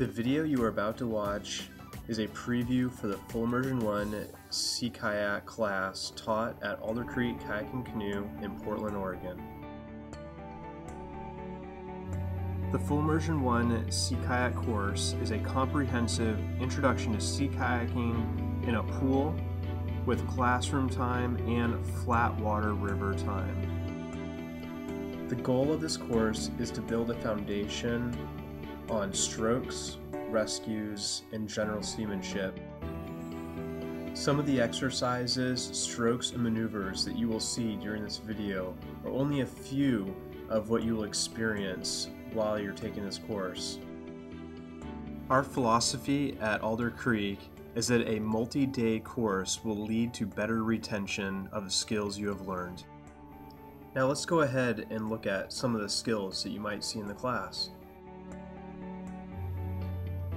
The video you are about to watch is a preview for the Full Immersion 1 Sea Kayak class taught at Alder Creek Kayak Canoe in Portland, Oregon. The Full Immersion 1 Sea Kayak course is a comprehensive introduction to sea kayaking in a pool with classroom time and flat water river time. The goal of this course is to build a foundation on strokes, rescues, and general seamanship. Some of the exercises, strokes, and maneuvers that you will see during this video are only a few of what you will experience while you're taking this course. Our philosophy at Alder Creek is that a multi-day course will lead to better retention of the skills you have learned. Now let's go ahead and look at some of the skills that you might see in the class.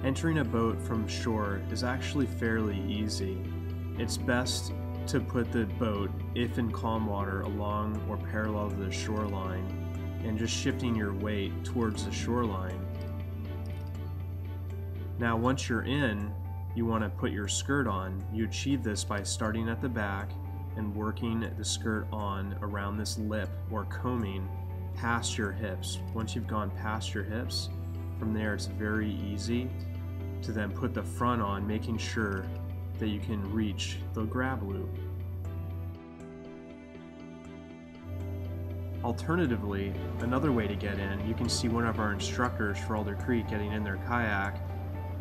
Entering a boat from shore is actually fairly easy. It's best to put the boat, if in calm water, along or parallel to the shoreline and just shifting your weight towards the shoreline. Now once you're in, you want to put your skirt on. You achieve this by starting at the back and working the skirt on around this lip or combing past your hips. Once you've gone past your hips, from there it's very easy to then put the front on, making sure that you can reach the grab loop. Alternatively, another way to get in, you can see one of our instructors for Alder Creek getting in their kayak.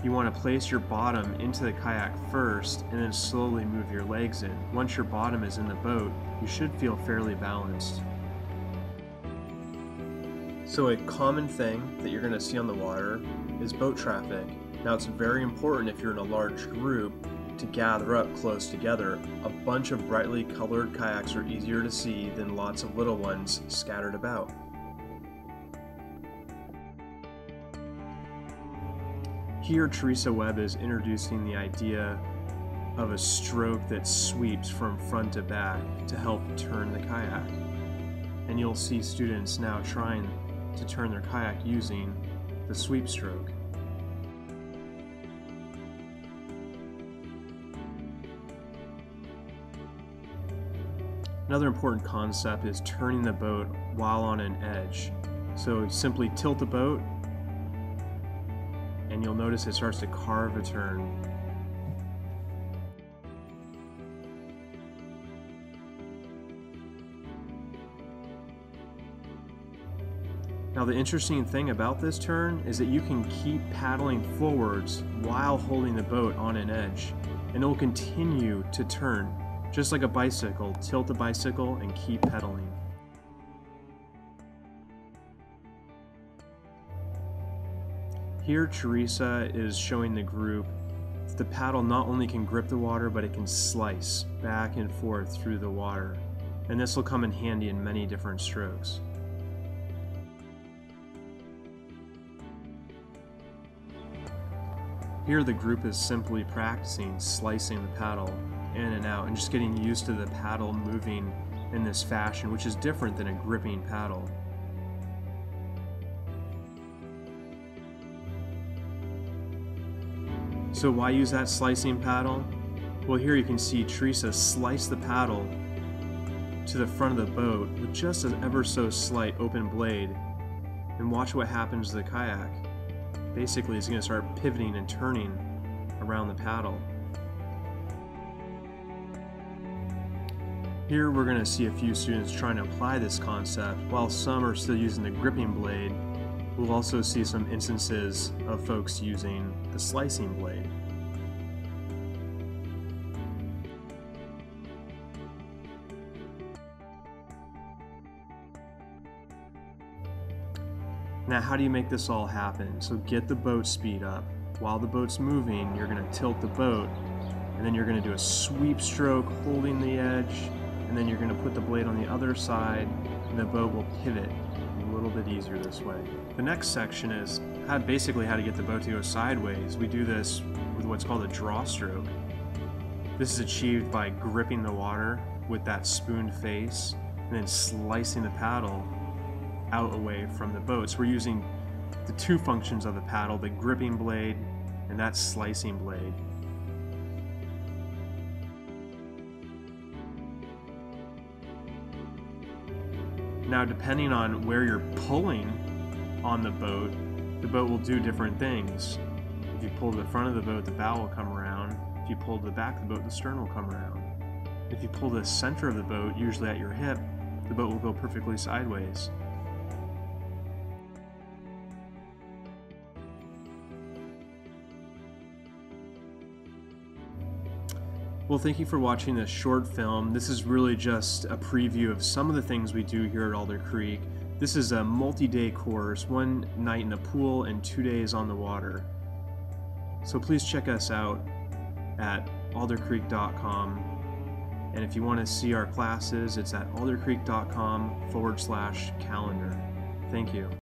You want to place your bottom into the kayak first and then slowly move your legs in. Once your bottom is in the boat, you should feel fairly balanced. So a common thing that you're going to see on the water is boat traffic. Now it's very important if you're in a large group to gather up close together. A bunch of brightly colored kayaks are easier to see than lots of little ones scattered about. Here Teresa Webb is introducing the idea of a stroke that sweeps from front to back to help turn the kayak. And you'll see students now trying to turn their kayak using the sweep stroke. Another important concept is turning the boat while on an edge. So simply tilt the boat and you'll notice it starts to carve a turn. Now the interesting thing about this turn is that you can keep paddling forwards while holding the boat on an edge, and it will continue to turn. Just like a bicycle, tilt the bicycle and keep pedaling. Here Teresa is showing the group that the paddle not only can grip the water, but it can slice back and forth through the water. And this will come in handy in many different strokes. Here the group is simply practicing slicing the paddle in and out and just getting used to the paddle moving in this fashion, which is different than a gripping paddle. So why use that slicing paddle? Well, here you can see Teresa slice the paddle to the front of the boat with just an ever so slight open blade, and watch what happens to the kayak. Basically it's going to start pivoting and turning around the paddle. Here we're going to see a few students trying to apply this concept. While some are still using the gripping blade, we'll also see some instances of folks using the slicing blade. Now how do you make this all happen? So get the boat speed up. While the boat's moving, you're going to tilt the boat, and then you're going to do a sweep stroke holding the edge, and then you're going to put the blade on the other side, and the boat will pivot a little bit easier this way. The next section is basically how to get the boat to go sideways. We do this with what's called a draw stroke. This is achieved by gripping the water with that spoon face and then slicing the paddle out away from the boat. So we're using the two functions of the paddle, the gripping blade and that slicing blade. Now, depending on where you're pulling on the boat will do different things. If you pull to the front of the boat, the bow will come around. If you pull to the back of the boat, the stern will come around. If you pull to the center of the boat, usually at your hip, the boat will go perfectly sideways. Well, thank you for watching this short film. This is really just a preview of some of the things we do here at Alder Creek. This is a multi-day course, 1 night in a pool and 2 days on the water. So please check us out at aldercreek.com. And if you want to see our classes, it's at aldercreek.com/calendar. Thank you.